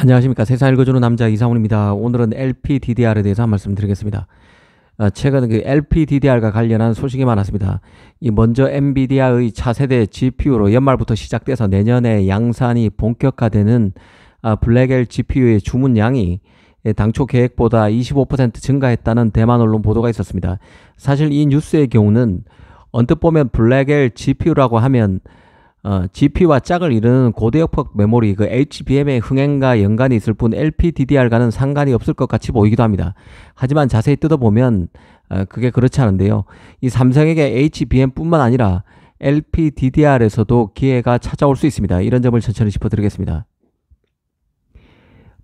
안녕하십니까. 세상 읽어주는 남자 이상훈입니다. 오늘은 LPDDR에 대해서 한 말씀 드리겠습니다. 최근 그 LPDDR과 관련한 소식이 많았습니다. 먼저 엔비디아의 차세대 GPU로 연말부터 시작돼서 내년에 양산이 본격화되는 블랙엘 GPU의 주문량이 당초 계획보다 25% 증가했다는 대만 언론 보도가 있었습니다. 사실 이 뉴스의 경우는 언뜻 보면 블랙엘 GPU라고 하면 GPU와 짝을 이루는 고대역폭 메모리 HBM의 흥행과 연관이 있을 뿐 LPDDR과는 상관이 없을 것 같이 보이기도 합니다. 하지만 자세히 뜯어보면 그게 그렇지 않은데요. 이 삼성에게 HBM뿐만 아니라 LPDDR에서도 기회가 찾아올 수 있습니다. 이런 점을 천천히 짚어드리겠습니다.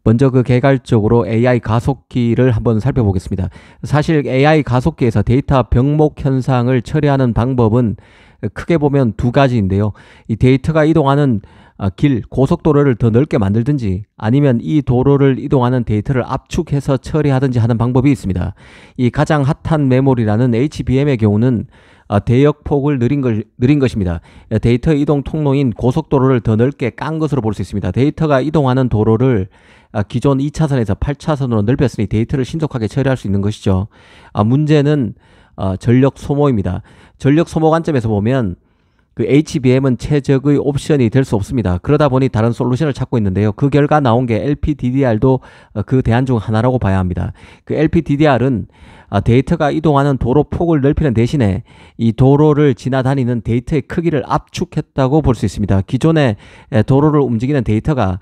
먼저 개괄적으로 AI 가속기를 한번 살펴보겠습니다. 사실 AI 가속기에서 데이터 병목 현상을 처리하는 방법은 크게 보면 두 가지인데요. 이 데이터가 이동하는 길, 고속도로를 더 넓게 만들든지 아니면 이 도로를 이동하는 데이터를 압축해서 처리하든지 하는 방법이 있습니다. 이 가장 핫한 메모리라는 HBM의 경우는 대역폭을 느린 것입니다. 데이터 이동 통로인 고속도로를 더 넓게 깐 것으로 볼 수 있습니다. 데이터가 이동하는 도로를 기존 2차선에서 8차선으로 넓혔으니 데이터를 신속하게 처리할 수 있는 것이죠. 문제는 전력 소모입니다. 전력 소모 관점에서 보면 HBM은 최적의 옵션이 될 수 없습니다. 그러다 보니 다른 솔루션을 찾고 있는데요. 그 결과 나온 게 LPDDR도 그 대안 중 하나라고 봐야 합니다. LPDDR은 데이터가 이동하는 도로 폭을 넓히는 대신에 이 도로를 지나다니는 데이터의 크기를 압축했다고 볼 수 있습니다. 기존에 도로를 움직이는 데이터가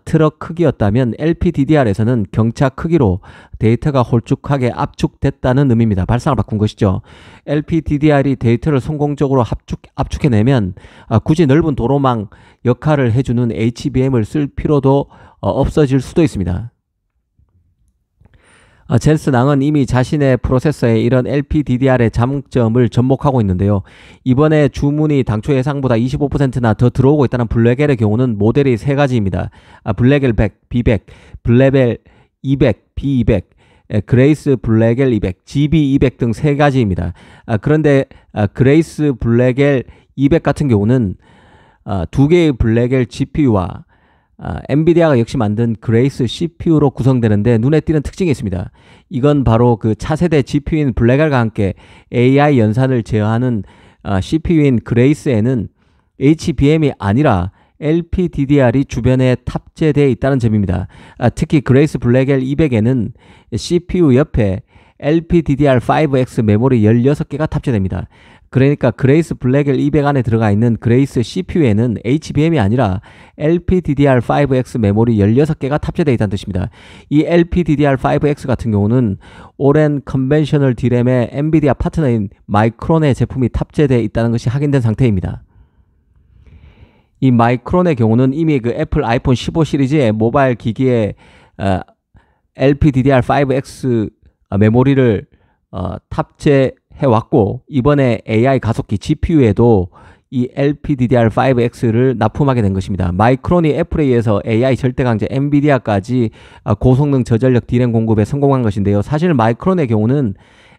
트럭 크기였다면 LPDDR에서는 경차 크기로 데이터가 홀쭉하게 압축됐다는 의미입니다. 발상을 바꾼 것이죠. LPDDR이 데이터를 성공적으로 압축해내면 굳이 넓은 도로망 역할을 해주는 HBM을 쓸 필요도 없어질 수도 있습니다. 젠슨 낭은 이미 자신의 프로세서에 이런 LPDDR의 장점을 접목하고 있는데요. 이번에 주문이 당초 예상보다 25%나 더 들어오고 있다는 블랙엘의 경우는 모델이 세 가지입니다. 블랙엘 100, B100, 블랙엘 200, B200, 그레이스 블랙엘 200, GB200 등 세 가지입니다. 그런데 그레이스 블랙엘 200 같은 경우는 두 개의 블랙엘 GPU와 엔비디아가 역시 만든 그레이스 CPU로 구성되는데 눈에 띄는 특징이 있습니다. 이건 바로 차세대 GPU인 블랙엘과 함께 AI 연산을 제어하는 CPU인 그레이스에는 HBM이 아니라 LPDDR이 주변에 탑재되어 있다는 점입니다. 특히 그레이스 블랙엘 200에는 CPU 옆에 LPDDR5X 메모리 16개가 탑재됩니다. 그러니까 그레이스 블랙엘 200 안에 들어가 있는 그레이스 CPU에는 HBM이 아니라 LPDDR5X 메모리 16개가 탑재되어 있다는 뜻입니다. 이 LPDDR5X 같은 경우는 오랜 컨벤셔널 D램의 엔비디아 파트너인 마이크론의 제품이 탑재되어 있다는 것이 확인된 상태입니다. 이 마이크론의 경우는 이미 애플 아이폰 15 시리즈의 모바일 기기에 LPDDR5X 메모리를 탑재해왔고 이번에 AI 가속기 GPU에도 이 LPDDR5X를 납품하게 된 것입니다. 마이크론이 애플에 의해서 AI 절대강자 엔비디아까지 고성능 저전력 D램 공급에 성공한 것인데요. 사실 마이크론의 경우는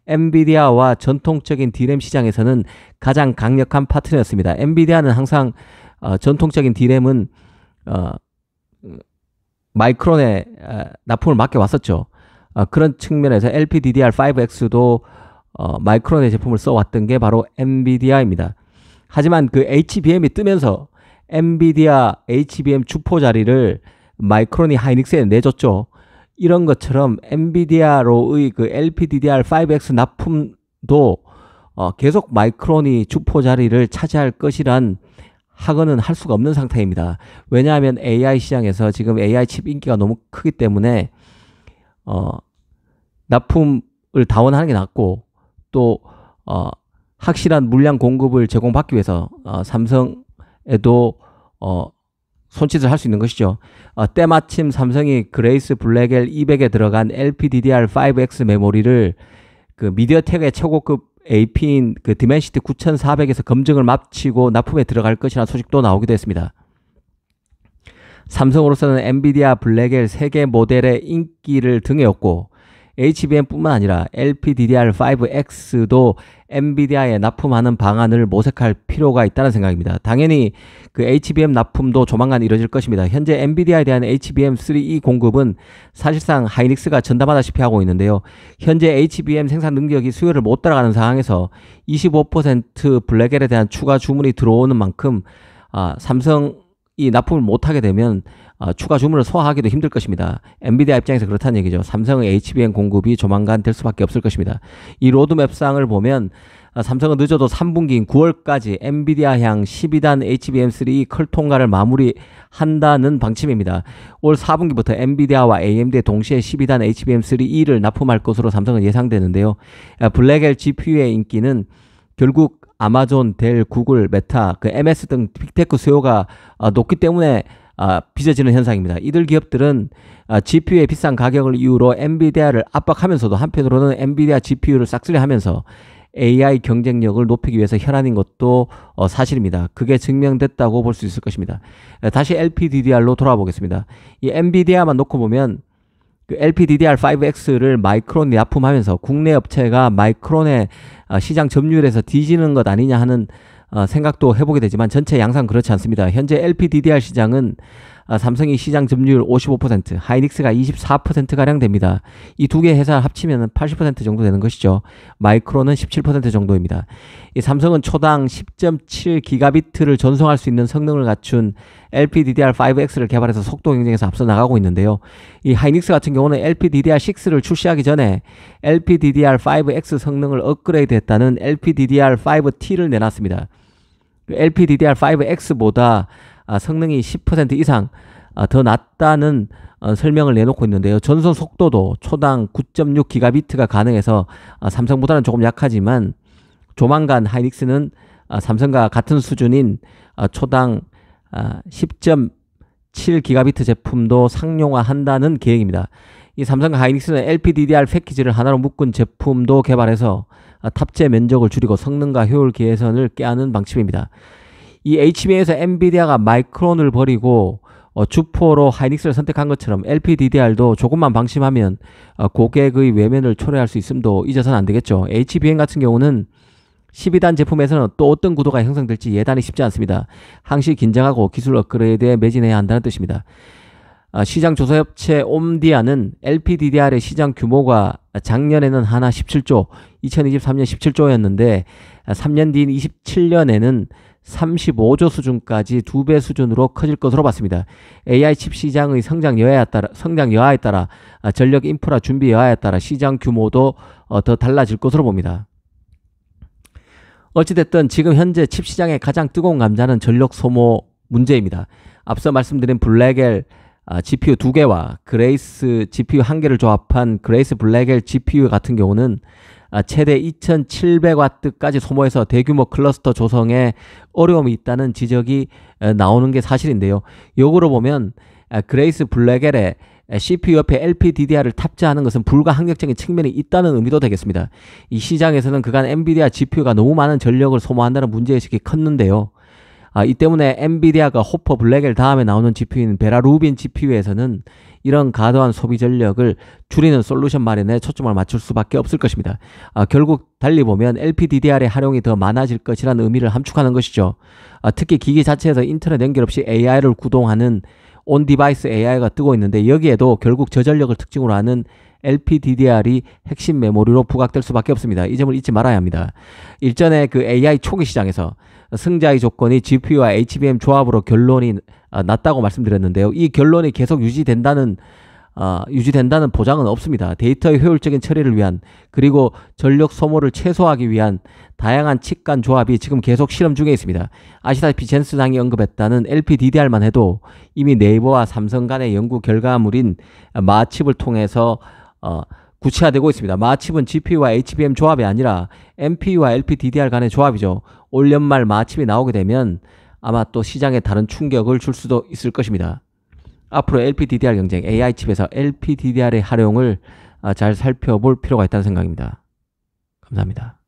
엔비디아와 전통적인 D램 시장에서는 가장 강력한 파트너였습니다. 엔비디아는 항상 전통적인 D램은 마이크론에 납품을 맡겨왔었죠. 그런 측면에서 LPDDR5X도 마이크론의 제품을 써왔던 게 바로 엔비디아입니다. 하지만 HBM이 뜨면서 엔비디아 HBM 주포 자리를 마이크론이 하이닉스에 내줬죠. 이런 것처럼 엔비디아로의 LPDDR5X 납품도 계속 마이크론이 주포 자리를 차지할 것이란 하거는 할 수가 없는 상태입니다. 왜냐하면 AI 시장에서 지금 AI 칩 인기가 너무 크기 때문에 납품을 다원하는 게 낫고 또 확실한 물량 공급을 제공받기 위해서 삼성에도 손짓을 할 수 있는 것이죠. 때마침 삼성이 그레이스 블랙엘 200에 들어간 LPDDR5X 메모리를 미디어텍의 최고급 AP인 디멘시티 9400에서 검증을 마치고 납품에 들어갈 것이라는 소식도 나오기도 했습니다. 삼성으로서는 엔비디아 블랙엘 3개 모델의 인기를 등에 업고 HBM뿐만 아니라 LPDDR5X도 엔비디아에 납품하는 방안을 모색할 필요가 있다는 생각입니다. 당연히 그 HBM 납품도 조만간 이뤄질 것입니다. 현재 엔비디아에 대한 HBM3E 공급은 사실상 하이닉스가 전담하다시피 하고 있는데요. 현재 HBM 생산 능력이 수요를 못 따라가는 상황에서 25% 블랙엘에 대한 추가 주문이 들어오는 만큼 삼성이 납품을 못하게 되면 추가 주문을 소화하기도 힘들 것입니다. 엔비디아 입장에서 그렇다는 얘기죠. 삼성의 HBM 공급이 조만간 될 수밖에 없을 것입니다. 이 로드맵상을 보면 삼성은 늦어도 3분기인 9월까지 엔비디아향 12단 HBM3 컬 통과를 마무리한다는 방침입니다. 올 4분기부터 엔비디아와 AMD 동시에 12단 HBM3E를 납품할 것으로 삼성은 예상되는데요. 블랙엘 GPU의 인기는 결국 아마존, 델, 구글, 메타, MS 등 빅테크 수요가 높기 때문에 빚어지는 현상입니다. 이들 기업들은 GPU의 비싼 가격을 이유로 엔비디아를 압박하면서도 한편으로는 엔비디아 GPU를 싹쓸이하면서 AI 경쟁력을 높이기 위해서 혈안인 것도 사실입니다. 그게 증명됐다고 볼 수 있을 것입니다. 다시 LPDDR로 돌아와 보겠습니다. 이 엔비디아만 놓고 보면 그 LPDDR5X를 마이크론이 납품하면서 국내 업체가 마이크론의 시장 점유율에서 뒤지는 것 아니냐 하는 생각도 해보게 되지만 전체 양상 그렇지 않습니다. 현재 LPDDR 시장은 삼성이 시장 점유율 55%, 하이닉스가 24%가량 됩니다. 이 두 개 회사 합치면 80% 정도 되는 것이죠. 마이크론은 17% 정도입니다. 이 삼성은 초당 10.7 기가비트를 전송할 수 있는 성능을 갖춘 LPDDR5X를 개발해서 속도 경쟁에서 앞서 나가고 있는데요. 이 하이닉스 같은 경우는 LPDDR6를 출시하기 전에 LPDDR5X 성능을 업그레이드했다는 LPDDR5T를 내놨습니다. LPDDR5X보다 성능이 10% 이상 더 낮다는 설명을 내놓고 있는데요. 전송 속도도 초당 9.6 기가비트가 가능해서 삼성보다는 조금 약하지만 조만간 하이닉스는 삼성과 같은 수준인 초당 10.7 기가비트 제품도 상용화한다는 계획입니다. 이 삼성과 하이닉스는 LPDDR 패키지를 하나로 묶은 제품도 개발해서 탑재 면적을 줄이고 성능과 효율 개선을 꾀하는 방침입니다. 이 HBM에서 엔비디아가 마이크론을 버리고 주포로 하이닉스를 선택한 것처럼 LPDDR도 조금만 방심하면 고객의 외면을 초래할 수 있음도 잊어서는 안 되겠죠. HBM 같은 경우는 12단 제품에서는 또 어떤 구도가 형성될지 예단이 쉽지 않습니다. 항시 긴장하고 기술 업그레이드에 매진해야 한다는 뜻입니다. 시장 조사업체 옴디아는 LPDDR의 시장 규모가 작년에는 하나 17조, 2023년 17조였는데 3년 뒤인 27년에는 35조 수준까지 2배 수준으로 커질 것으로 봤습니다. AI 칩 시장의 성장 여하에 따라 전력 인프라 준비 여하에 따라 시장 규모도 더 달라질 것으로 봅니다. 어찌됐든 지금 현재 칩 시장의 가장 뜨거운 감자는 전력 소모 문제입니다. 앞서 말씀드린 블랙엘 GPU 2개와 그레이스 GPU 1개를 조합한 그레이스 블랙엘 GPU 같은 경우는 최대 2700W까지 소모해서 대규모 클러스터 조성에 어려움이 있다는 지적이 나오는 게 사실인데요. 역으로 보면 그레이스 블랙엘에 CPU 옆에 LPDDR을 탑재하는 것은 불가항력적인 측면이 있다는 의미도 되겠습니다. 이 시장에서는 그간 엔비디아 GPU가 너무 많은 전력을 소모한다는 문제의식이 컸는데요. 이 때문에 엔비디아가 호퍼 블랙엘 다음에 나오는 GPU인 베라루빈 GPU에서는 이런 과도한 소비 전력을 줄이는 솔루션 마련에 초점을 맞출 수밖에 없을 것입니다. 결국 달리 보면 LPDDR의 활용이 더 많아질 것이라는 의미를 함축하는 것이죠. 특히 기기 자체에서 인터넷 연결 없이 AI를 구동하는 온디바이스 AI가 뜨고 있는데 여기에도 결국 저전력을 특징으로 하는 LPDDR이 핵심 메모리로 부각될 수밖에 없습니다. 이 점을 잊지 말아야 합니다. 일전에 그 AI 초기 시장에서 승자의 조건이 GPU와 HBM 조합으로 결론이 났다고 말씀드렸는데요. 이 결론이 계속 유지된다는 보장은 없습니다. 데이터의 효율적인 처리를 위한 그리고 전력 소모를 최소화하기 위한 다양한 칩 간 조합이 지금 계속 실험 중에 있습니다. 아시다시피 젠스상이 언급했다는 LPDDR만 해도 이미 네이버와 삼성 간의 연구 결과물인 마칩을 통해서 구체화되고 있습니다. 마칩은 GPU와 HBM 조합이 아니라 NPU와 LPDDR 간의 조합이죠. 올 연말 마칩이 나오게 되면 아마 또 시장에 다른 충격을 줄 수도 있을 것입니다. 앞으로 LPDDR 경쟁, AI 칩에서 LPDDR의 활용을 잘 살펴볼 필요가 있다는 생각입니다. 감사합니다.